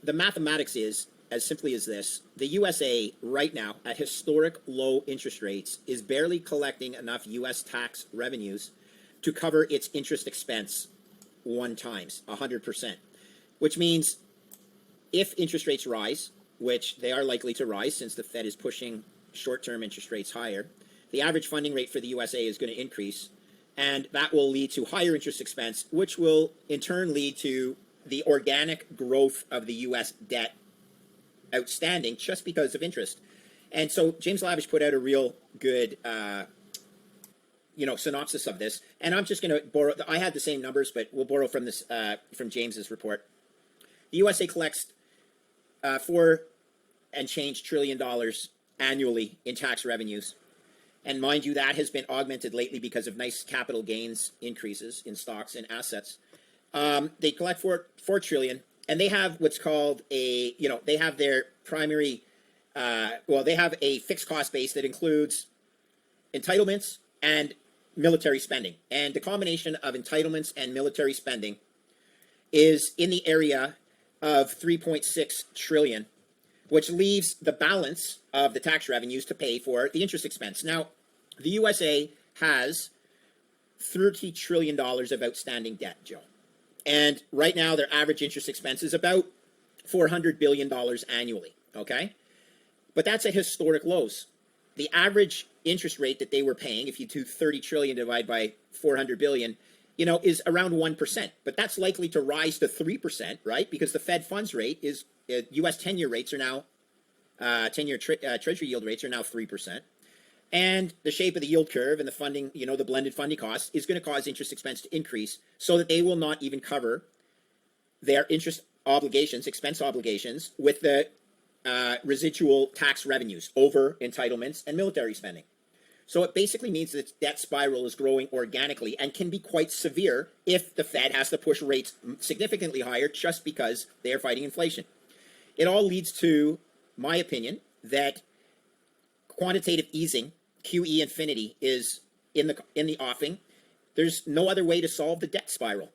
the mathematics is as simply as this. The USA right now at historic low interest rates is barely collecting enough US tax revenues to cover its interest expense 100%, which means if interest rates rise, which they are likely to rise since the Fed is pushing short-term interest rates higher, the average funding rate for the USA is going to increase, and that will lead to higher interest expense, which will in turn lead to the organic growth of the US debt outstanding just because of interest. And so James Lavish put out a real good synopsis of this, and I'm just going to borrow. I had the same numbers, but we'll borrow from this from James's report. The USA collects $4 and change trillion annually in tax revenues, and mind you, that has been augmented lately because of nice capital gains increases in stocks and assets. They collect four trillion, and they have what's called they have their primary. They have a fixed cost base that includes entitlements and military spending, and the combination of entitlements and military spending is in the area of 3.6 trillion, which leaves the balance of the tax revenues to pay for the interest expense. Now, the USA has $30 trillion of outstanding debt, Joe. And right now, their average interest expense is about $400 billion annually, okay? But that's at historic lows. The average interest rate that they were paying, if you do 30 trillion divided by 400 billion, is around 1%. But that's likely to rise to 3%, right? Because the Fed funds rate is, U.S. 10-year rates are now, 10-year Treasury yield rates are now 3%. And the shape of the yield curve and the funding, the blended funding cost is going to cause interest expense to increase so that they will not even cover their interest obligations, expense obligations, with the residual tax revenues over entitlements and military spending. So it basically means that debt spiral is growing organically and can be quite severe if the Fed has to push rates significantly higher just because they are fighting inflation. It all leads to my opinion that quantitative easing, QE infinity, is in the offing. There's no other way to solve the debt spiral.